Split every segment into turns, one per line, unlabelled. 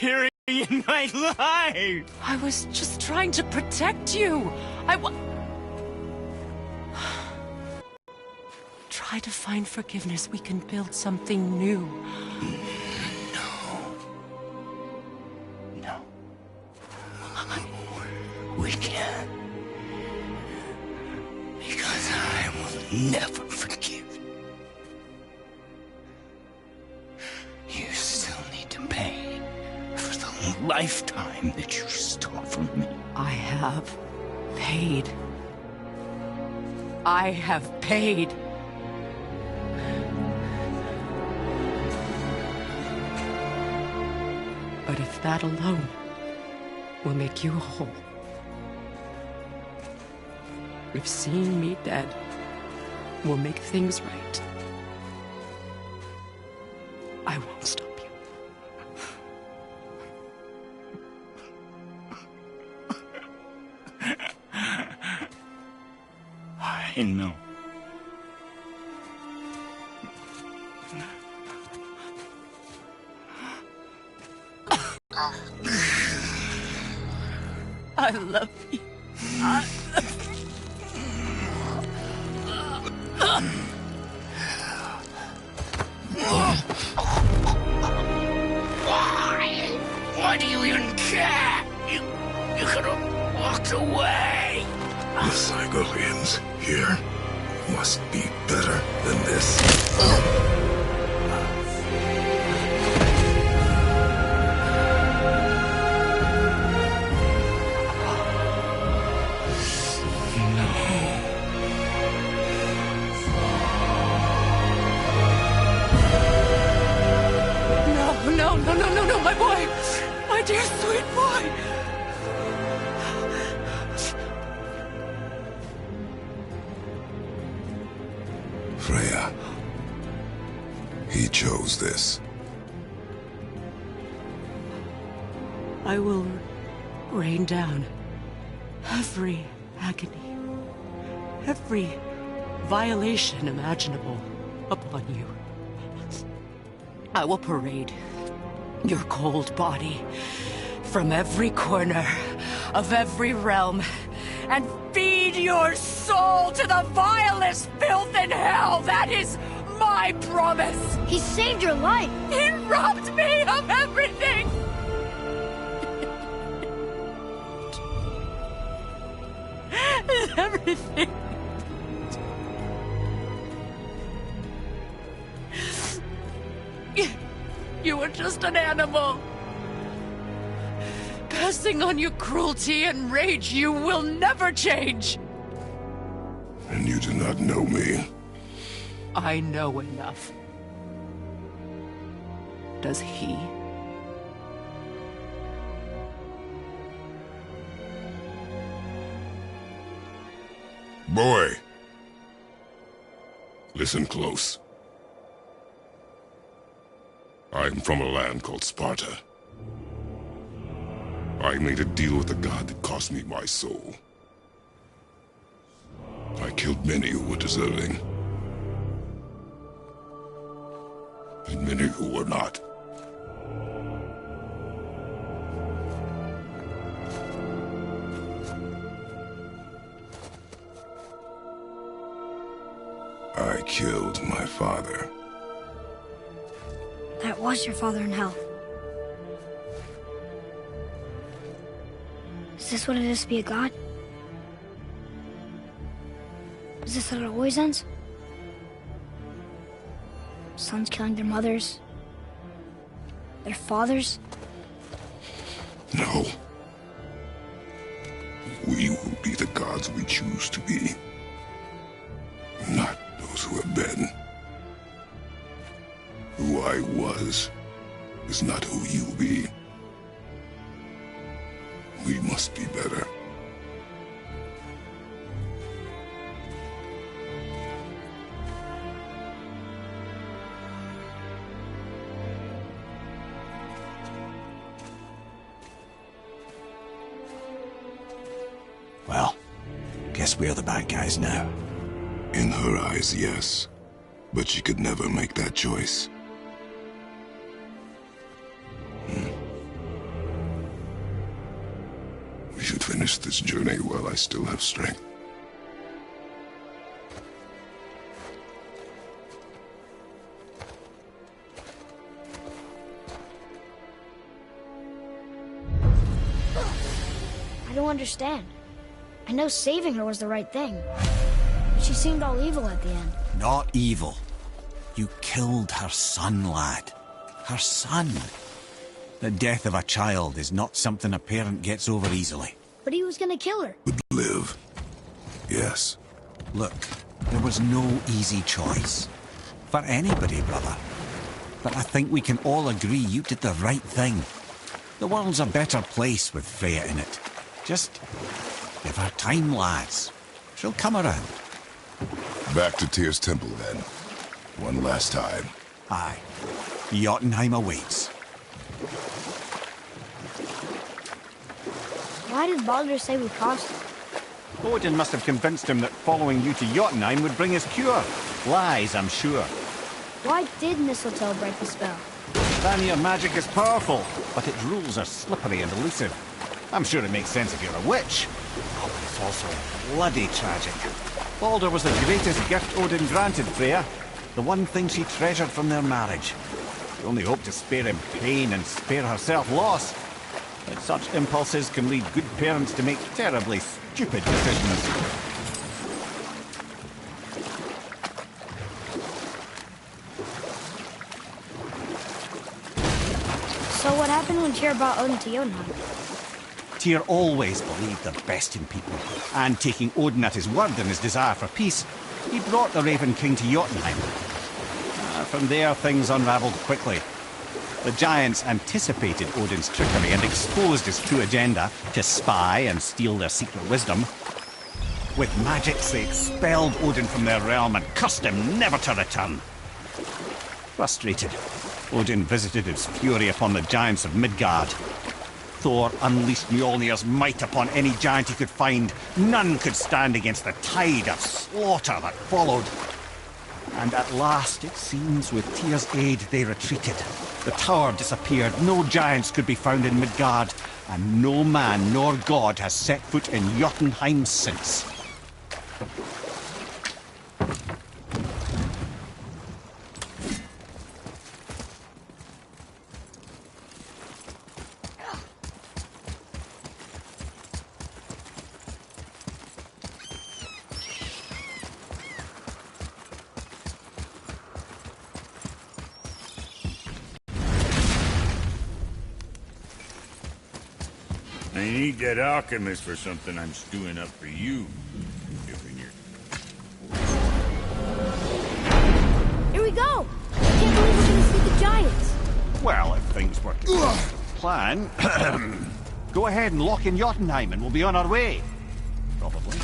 period in my life.
I was just trying to protect you. Try to find forgiveness. We can build something new.
No. We can't. Because I will never forgive. You still need to pay for the lifetime that you stole from me.
I have paid. I have paid. But if that alone will make you whole, if seeing me dead will make things right, I won't stop you.
I know.
I love you.
Why do you even care? You could have walked away.
The Sigolians here must be better than this.
No, my boy! My dear sweet boy!
Freya. He chose this.
I will rain down every agony, every violation imaginable upon you. I will parade your cold body from every corner of every realm and feed your soul to the vilest filth in hell. That is my promise.
He saved your life.
He robbed me of everything. Everything. You were just an animal. Passing on your cruelty and rage, you will never change.
And you do not know me.
I know enough. Does he?
Boy. Listen close. I'm from a land called Sparta. I made a deal with the god that cost me my soul. I killed many who were deserving. And many who were not. I killed my father.
That was your father in hell. Is this what it is to be a god? Is this how it always ends? Sons killing their mothers? Their fathers?
No. We will be the gods we choose to be. Not those who have been. Who I was is not who you be. We must be better.
Well, guess we're the bad guys now.
In her eyes, yes. But she could never make that choice. finish this journey while I still have strength.
I don't understand. I know saving her was the right thing. But she seemed all evil at the end.
Not evil. You killed her son, lad. Her son. The death of a child is not something a parent gets over easily.
But he was gonna kill her.
Would live. Yes.
Look, there was no easy choice. For anybody, brother. But I think we can all agree you did the right thing. The world's a better place with Freya in it. Just give her time, lads. She'll come around.
Back to Tyr's temple, then. One last time.
Aye. Jotunheim awaits.
Why did Baldur say we crossed?
Odin must have convinced him that following you to Jotunheim would bring his cure. Lies, I'm sure.
Why did Mistletoe break the spell?
Vanir magic is powerful, but its rules are slippery and elusive. I'm sure it makes sense if you're a witch. Oh, but it's also bloody tragic. Baldur was the greatest gift Odin granted Freya. The one thing she treasured from their marriage. She only hoped to spare him pain and spare herself loss. But such impulses can lead good parents to make terribly stupid decisions.
So what happened when Tyr brought Odin to Jotunheim?
Tyr always believed the best in people, and taking Odin at his word in his desire for peace, he brought the Raven King to Jotunheim. From there, things unravelled quickly. The giants anticipated Odin's trickery and exposed his true agenda to spy and steal their secret wisdom. With magics, they expelled Odin from their realm and cursed him never to return. Frustrated, Odin visited his fury upon the giants of Midgard. Thor unleashed Mjolnir's might upon any giant he could find. None could stand against the tide of slaughter that followed. And at last, it seems, with Tyr's aid, they retreated. The tower disappeared, no giants could be found in Midgard, and no man nor god has set foot in Jotunheim since.
I need that alchemist for something I'm stewing up for you.
Here we go! I can't believe we're gonna see the giants!
Well, if things work according to plan, go ahead and lock in Jotunheim and we'll be on our way. Probably.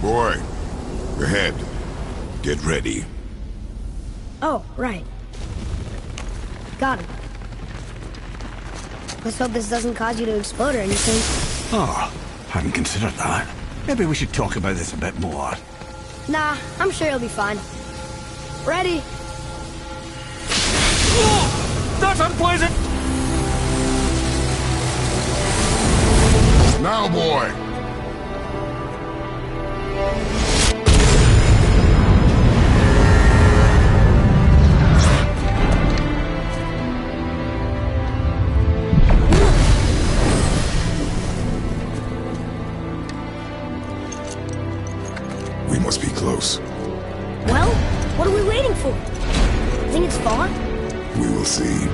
Boy, ahead. Get ready.
Oh, right. Got it. Let's hope this doesn't cause you to explode or anything.
Oh, hadn't considered that. Maybe we should talk about this a bit more.
Nah, I'm sure you'll be fine. Ready?
Oh, that's unpleasant!
Now, boy! We must be close.
Well, what are we waiting for? Think it's far?
We will see.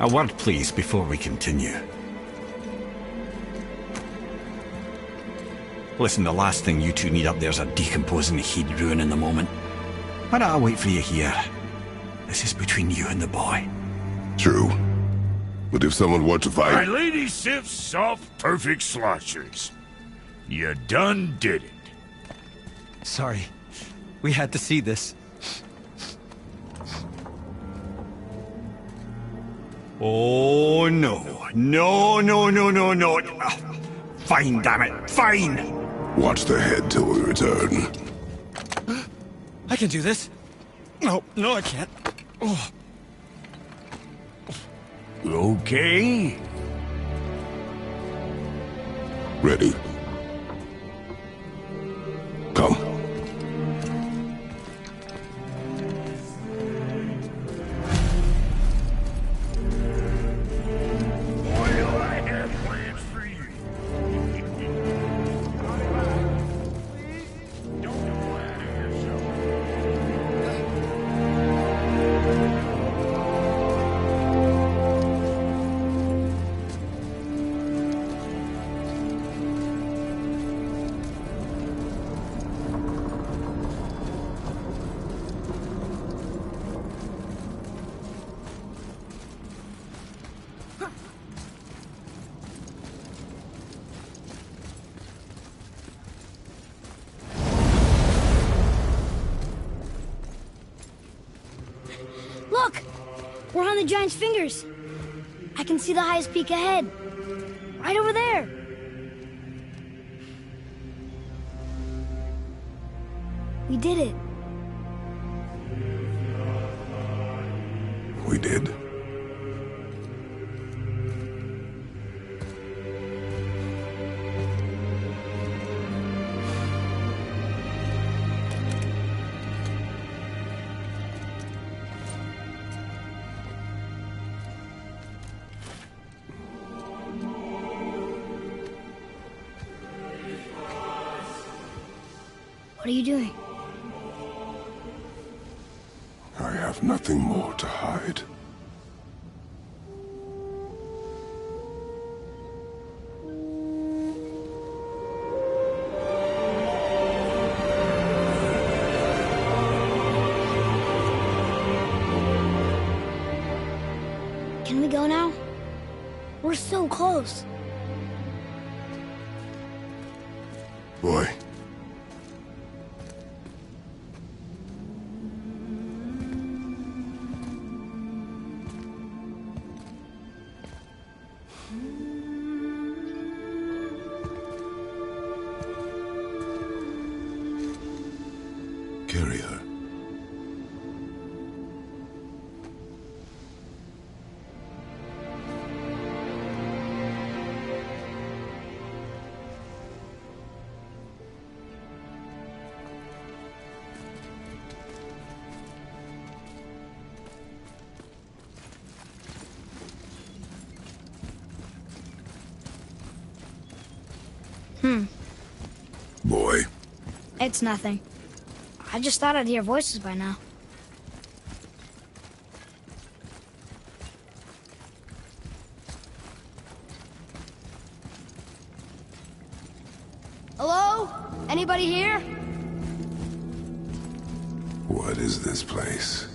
A word, please, before we continue. Listen, the last thing you two need up there is a decomposing heat ruining the moment. Why don't I wait for you here? This is between you and the boy.
True. But if someone were to
My
fight...
lady sips soft, perfect sloshers. You done did it.
Sorry. We had to see this. Oh, no. No, no, no, no, no. Fine, damn it. Fine!
Watch the head till we return.
I can do this. No, no, I can't. Oh.
Okay.
Ready. Come.
Well, I have plans for you. Don't go out of yourself.
Look! We're on the giant's fingers. I can see the highest peak ahead. Right over there. We did it.
We did.
What are you doing?
I have nothing more to hide.
Can we go now? We're so close.
Boy. Carry her. Boy.
It's nothing. I just thought I'd hear voices by now. Hello? Anybody here?
What is this place?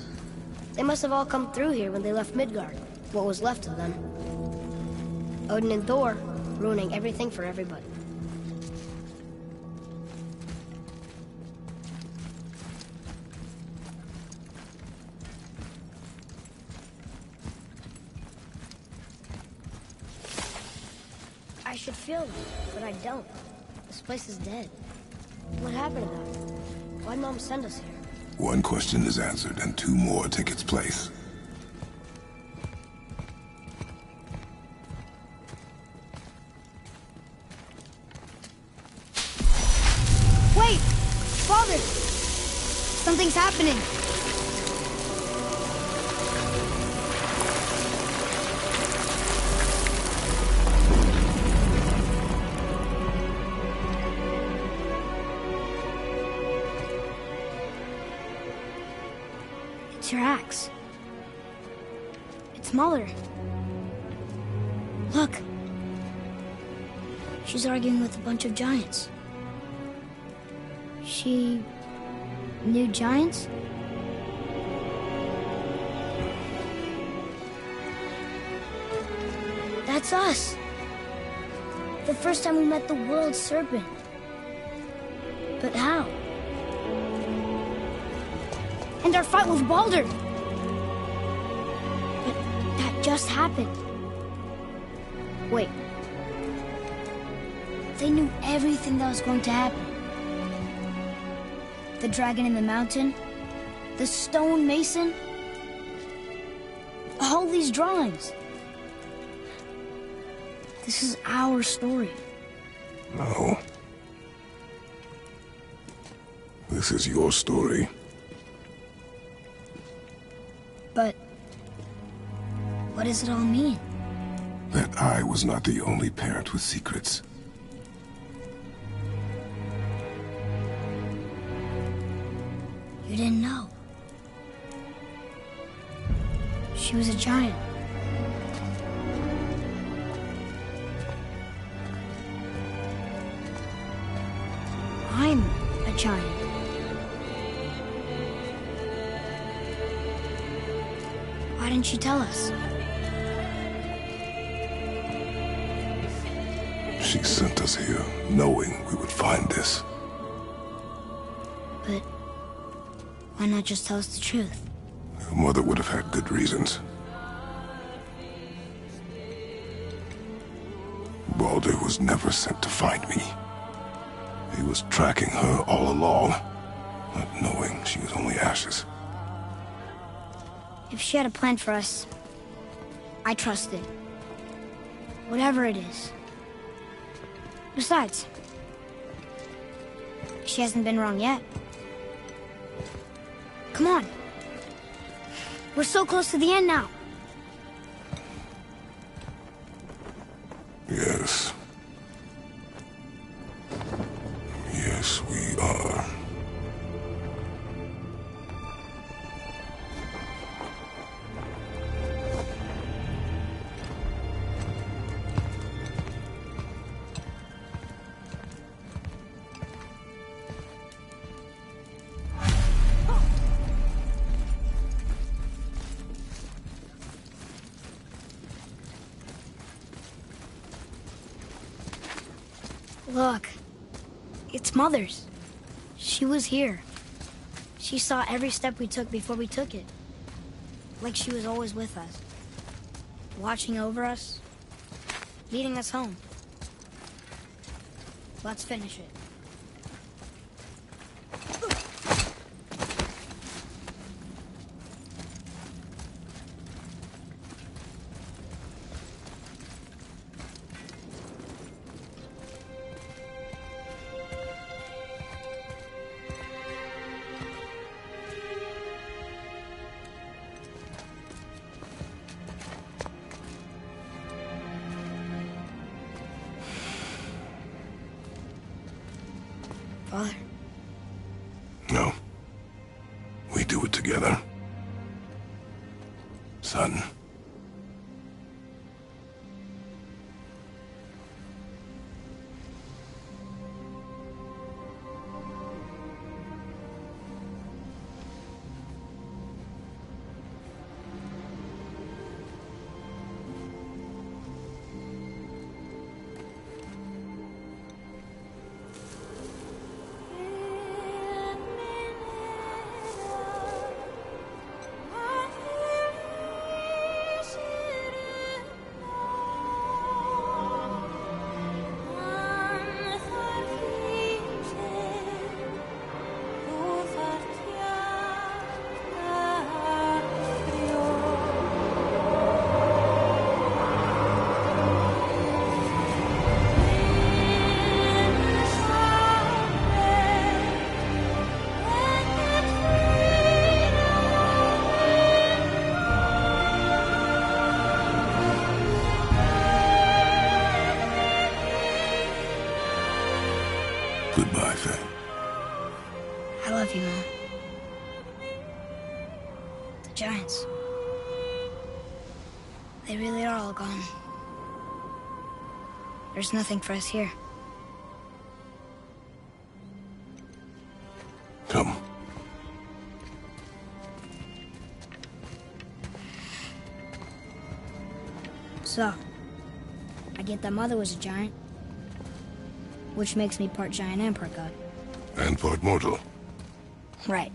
They must have all come through here when they left Midgard. What was left of them. Odin and Thor, ruining everything for everybody. I should feel them, but I don't. This place is dead. What happened to them? Why'd Mom send us here?
One question is answered, and two more take its place.
Wait! Father! Something's happening! It's your axe. It's Muller. Look. She's arguing with a bunch of giants. She knew giants? That's us. The first time we met the world serpent. But how? And our fight with Baldur. But that just happened. Wait. They knew everything that was going to happen. The dragon in the mountain, the stone mason, all these drawings. This is our story.
No. This is your story.
But what does it all mean?
That I was not the only parent with secrets.
You didn't know. She was a giant. I'm a giant. Why didn't you tell us?
She sent us here, knowing we would find this.
But why not just tell us the truth?
Your mother would have had good reasons. Baldur was never sent to find me. He was tracking her all along, not knowing she was only ashes.
If she had a plan for us, I trust it. Whatever it is. Besides, she hasn't been wrong yet. Come on. We're so close to the end now.
Yes. Yes, we are.
Look, it's Mother's. She was here. She saw every step we took before we took it. Like she was always with us. Watching over us. Leading us home. Let's finish it. Father?
No. We do it together. Son. Goodbye, Faye.
I love you, Mom. The giants. They really are all gone. There's nothing for us here.
Come.
So, I get that Mother was a giant, which makes me part giant and part god.
And part mortal.
Right.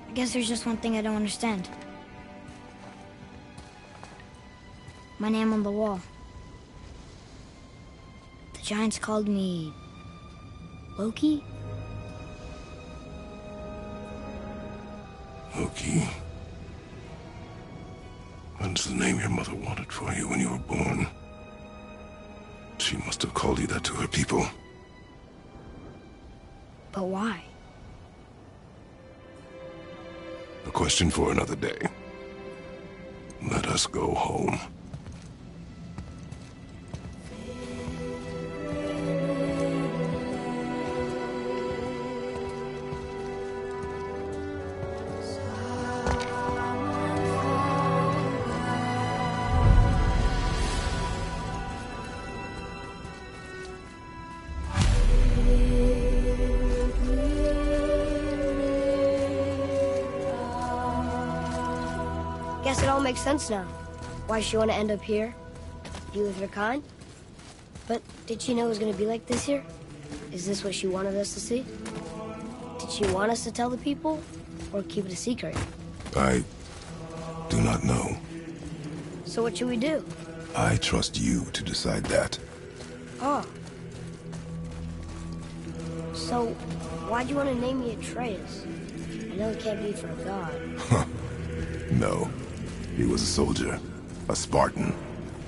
I guess there's just one thing I don't understand. My name on the wall. The giants called me... Loki?
Loki. That's the name your mother wanted for you when you were born. She must have called you that to her people.
But why?
A question for another day. Let us go home.
Guess it all makes sense now. Why she want to end up here? Be with her kind? But did she know it was going to be like this here? Is this what she wanted us to see? Did she want us to tell the people? Or keep it a secret?
I do not know.
So what should we do?
I trust you to decide that.
Oh. So, why'd you want to name me Atreus? I know it can't be for a god.
No. He was a soldier. A Spartan.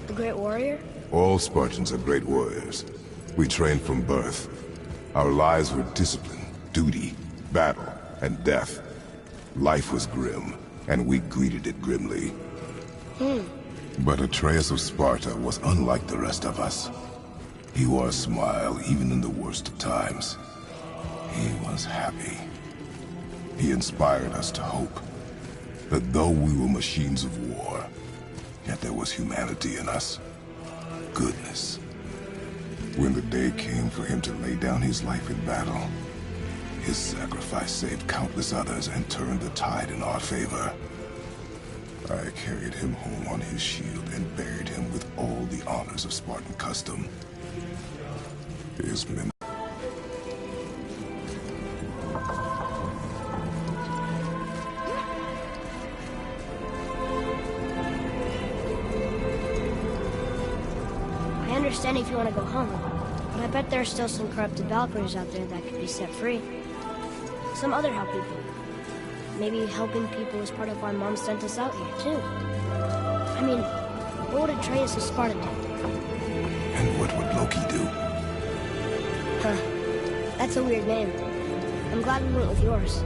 The Great Warrior?
All Spartans are great warriors. We trained from birth. Our lives were discipline, duty, battle, and death. Life was grim, and we greeted it grimly. But Atreus of Sparta was unlike the rest of us. He wore a smile even in the worst of times. He was happy. He inspired us to hope that though we were machines of war, yet there was humanity in us. Goodness. When the day came for him to lay down his life in battle, his sacrifice saved countless others and turned the tide in our favor. I carried him home on his shield and buried him with all the honors of Spartan custom. His men.
I understand if you want to go home, but I bet there are still some corrupted Valkyries out there that could be set free. Some other help people. Maybe helping people is part of why Mom sent us out here, too. I mean, what would Atreus of Sparta do?
And what would Loki do?
Huh. That's a weird name. I'm glad we went with yours.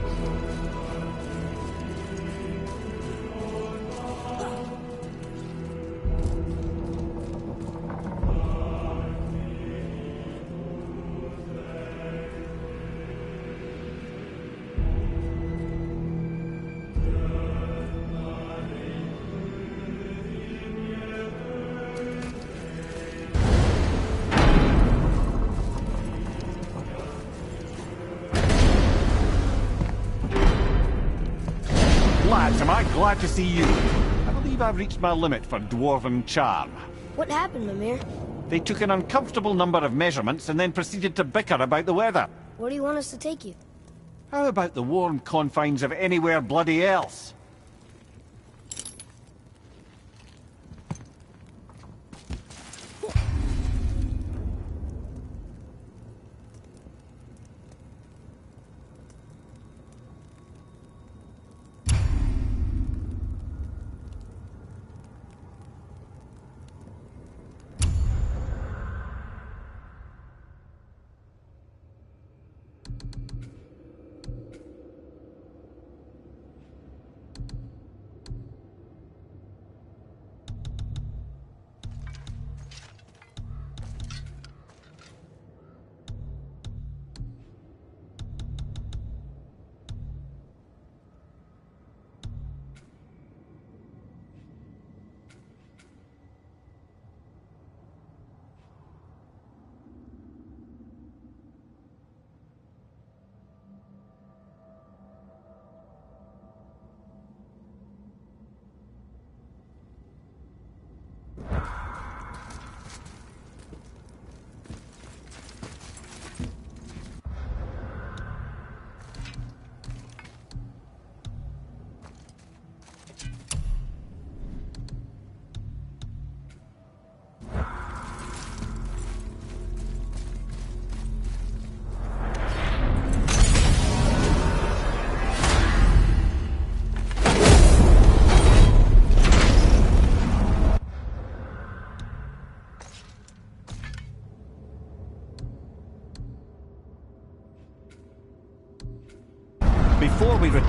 Lads, am I glad to see you. I believe I've reached my limit for dwarven charm.
What happened, Mimir?
They took an uncomfortable number of measurements and then proceeded to bicker about the weather.
Where do you want us to take you?
How about the warm confines of anywhere bloody else?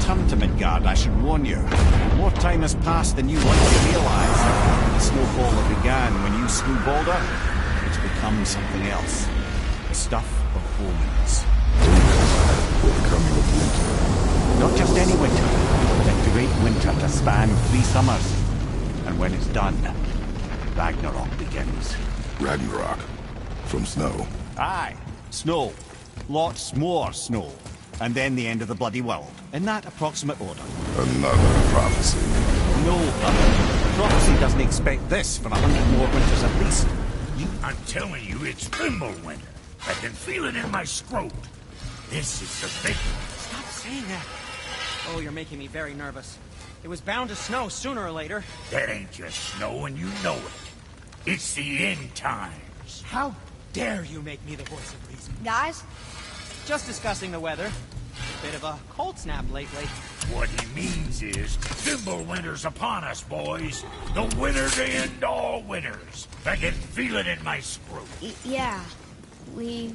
return to Midgard, I should warn you. More time has passed than you likely realise. The snowfall that began when you slew Balder, it's become something else. The stuff of omens.
For the coming of winter.
Not just any winter. The great winter to span 3 summers. And when it's done, Ragnarok begins.
Ragnarok. From snow.
Aye, snow. Lots more snow. And then the end of the bloody world. In that approximate order.
Another prophecy.
No, brother. Prophecy doesn't expect this for 100 more winters at least.
I'm telling you, it's Fimbulwinter. I can feel it in my scrot. This is the big one.
Stop saying that. Oh, you're making me very nervous. It was bound to snow sooner or later.
That ain't just snow, and you know it. It's the end times.
How dare you make me the voice of reason?
Guys,
Just discussing the weather. Bit of a cold snap lately.
What he means is, Fimbulwinter's upon us, boys. The winter to end all winters. I can feel it in my scrot.
yeah, we...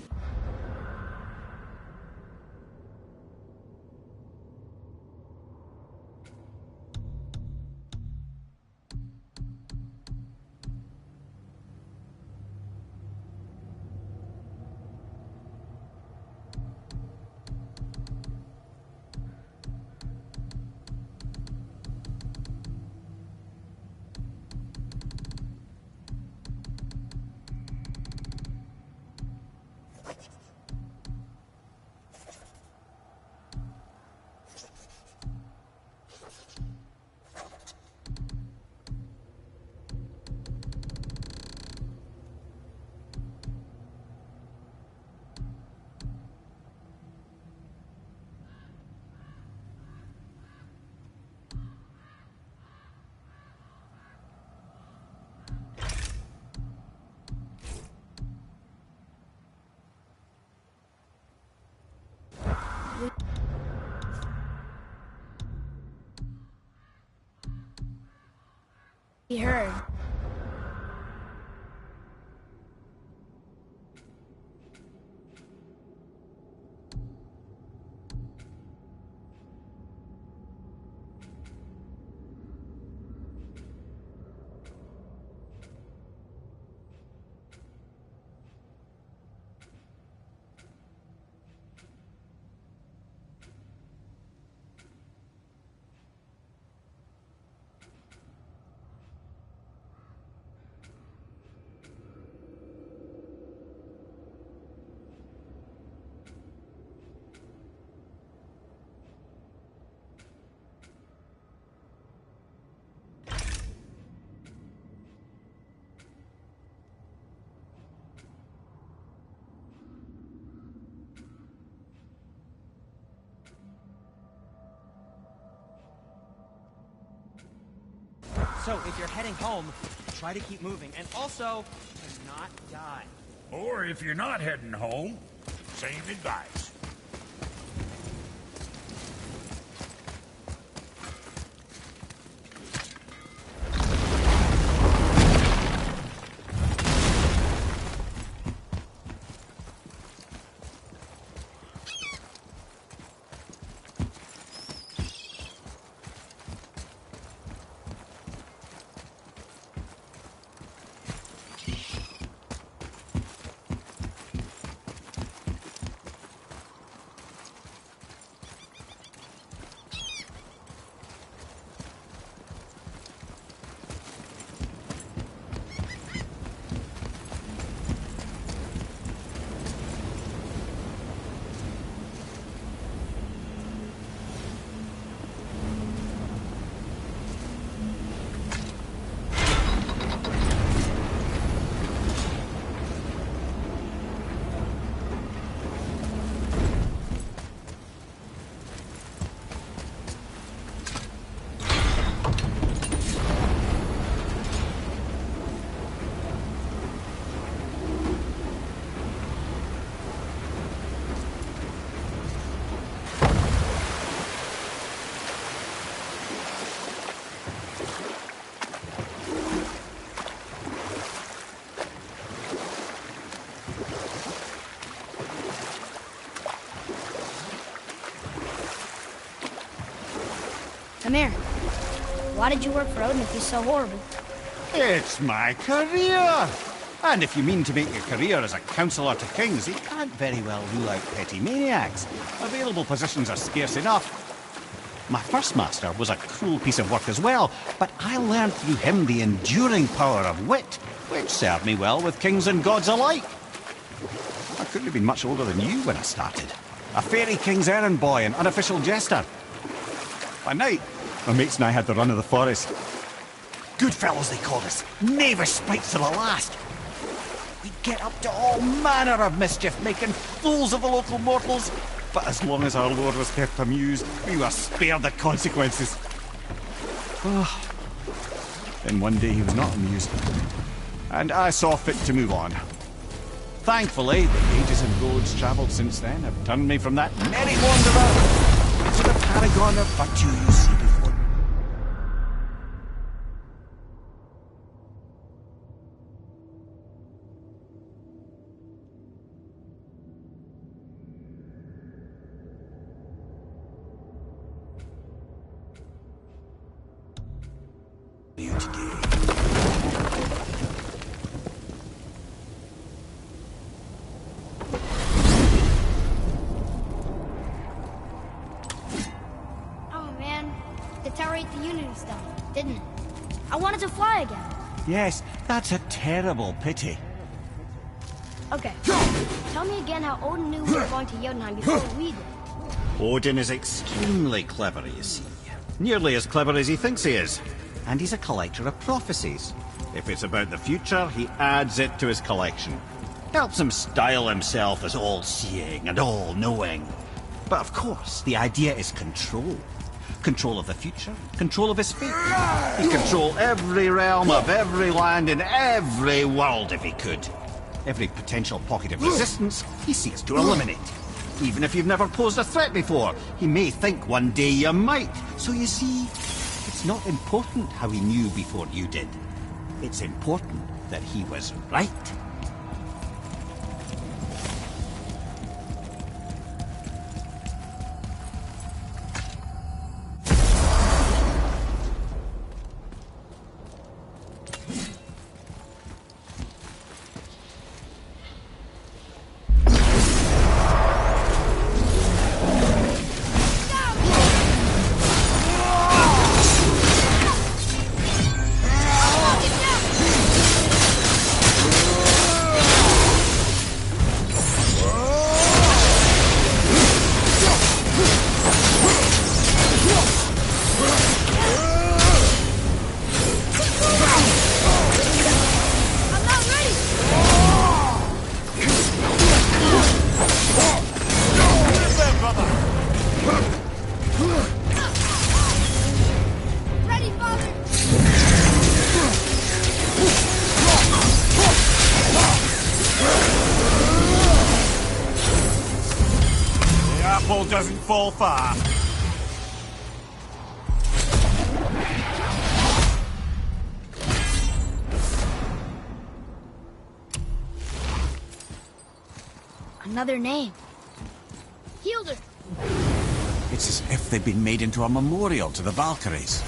We heard.
So, if you're heading home, try to keep moving. And also, to not die.
Or if you're not heading home, same advice.
Come here. Why did you work for Odin if he's so horrible?
It's my career! And if you mean to make your career as a counsellor to kings, you can't very well rule out petty maniacs. Available positions are scarce enough. My first master was a cruel piece of work as well, but I learned through him the enduring power of wit, which served me well with kings and gods alike. I couldn't have been much older than you when I started. A fairy king's errand boy and unofficial jester. By night, my mates and I had the run of the forest. Good fellows, they called us. Knavish sprites to the last. We'd get up to all manner of mischief, making fools of the local mortals. But as long as our lord was kept amused, we were spared the consequences. Oh. Then one day he was not amused, and I saw fit to move on. Thankfully, the ages and roads travelled since then have turned me from that merry wanderer into the paragon of virtue you see before me. You today.
Oh man, the tower ate the Unity stuff, didn't it? I wanted to fly again.
Yes, that's a terrible pity.
Okay, tell me again how Odin knew we were going to Jotunheim before we did.
Odin is extremely clever, you see. Nearly as clever as he thinks he is. And he's a collector of prophecies. If it's about the future, he adds it to his collection. Helps him style himself as all-seeing and all-knowing. But of course, the idea is control. Control of the future, control of his fate. He'd control every realm of every land in every world if he could. Every potential pocket of resistance, he seeks to eliminate. Even if you've never posed a threat before, he may think one day you might. So you see, it's not important how he knew before you did. It's important that he was right. Doesn't fall far.
Another name. Hildur.
It's as if they'd been made into a memorial to the Valkyries.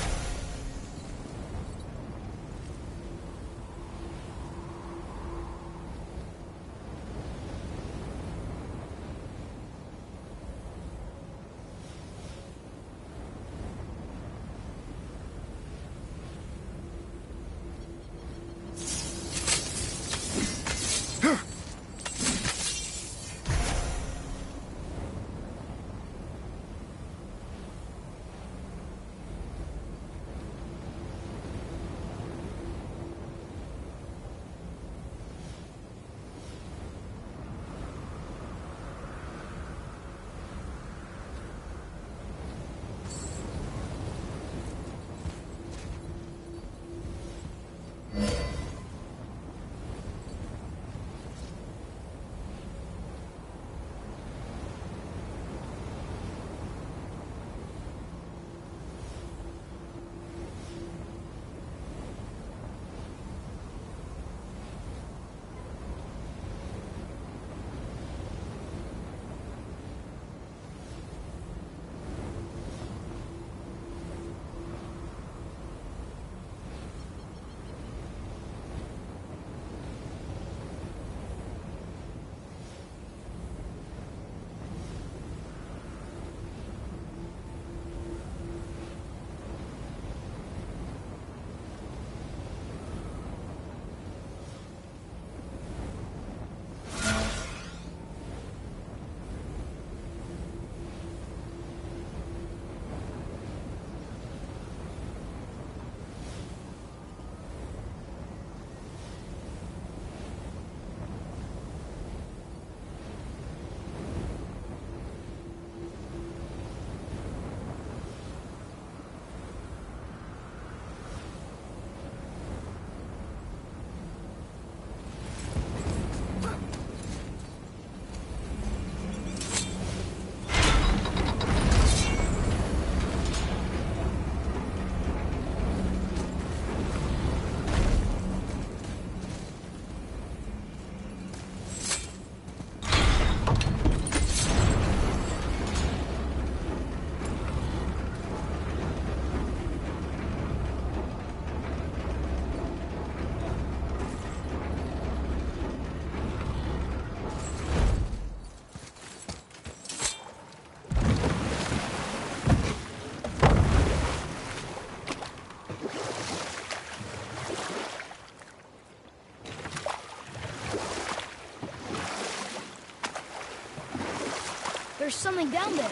There's something down there.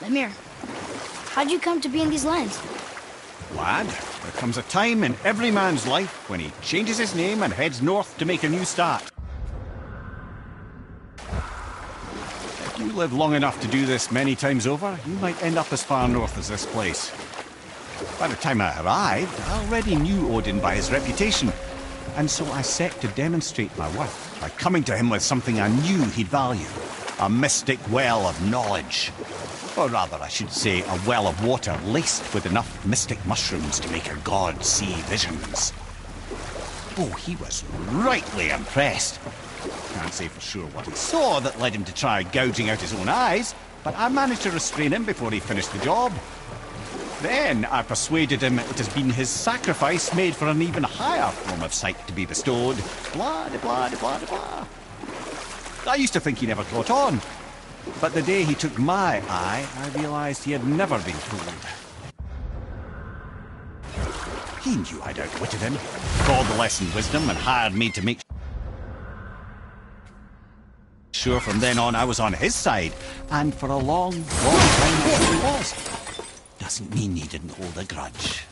Lemire, how'd you come to be in these lands?
Lad, there comes a time in every man's life when he changes his name and heads north to make a new start. If you live long enough to do this many times over, you might end up as far north as this place. By the time I arrived, I already knew Odin by his reputation, and so I set to demonstrate my worth by coming to him with something I knew he'd value. A mystic well of knowledge. Or rather, I should say, a well of water laced with enough mystic mushrooms to make a god see visions. Oh, he was rightly impressed. Can't say for sure what he saw that led him to try gouging out his own eyes, but I managed to restrain him before he finished the job. Then I persuaded him it has been his sacrifice made for an even higher form of sight to be bestowed. Blah, de blah, de blah, de blah. I used to think he never caught on. But the day he took my eye, I realized he had never been fooled. He knew I'd outwitted him, called the lesson wisdom, and hired me to make sure from then on I was on his side. And for a long, long time he really was. Doesn't mean he didn't hold a grudge.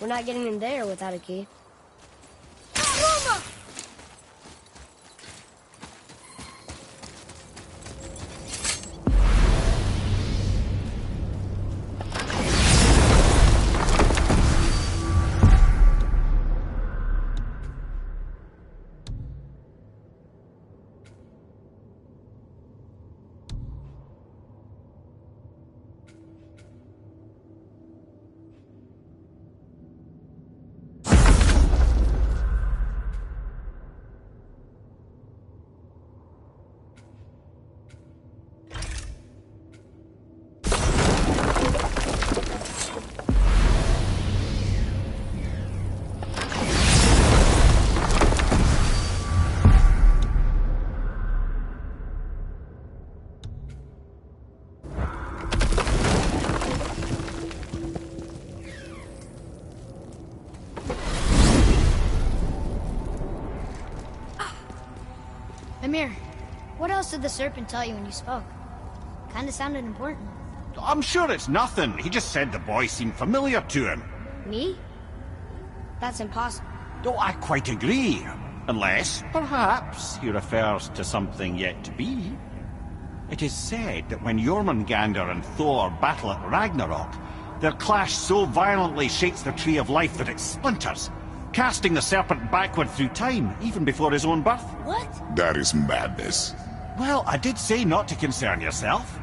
We're not getting in there without a key. Amir, what else did the serpent tell you when you spoke? Kinda sounded important.
I'm sure it's nothing. He just said the boy seemed familiar to him.
Me? That's impossible.
Oh, I quite agree. Unless, perhaps, he refers to something yet to be. It is said that when Jormungandr and Thor battle at Ragnarok, their clash so violently shakes the Tree of Life that it splinters, casting the serpent backward through time, even before his own birth.
What?
That is madness.
Well, I did say not to concern yourself.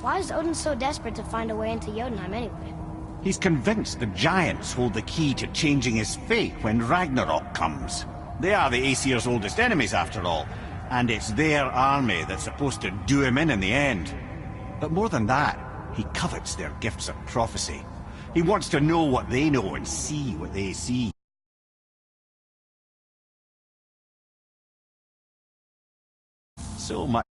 Why is Odin so desperate to find a way into Jotunheim anyway?
He's convinced the giants hold the key to changing his fate when Ragnarok comes. They are the Aesir's oldest enemies, after all, and it's their army that's supposed to do him in the end. But more than that, he covets their gifts of prophecy. He wants to know what they know and see what they see. So much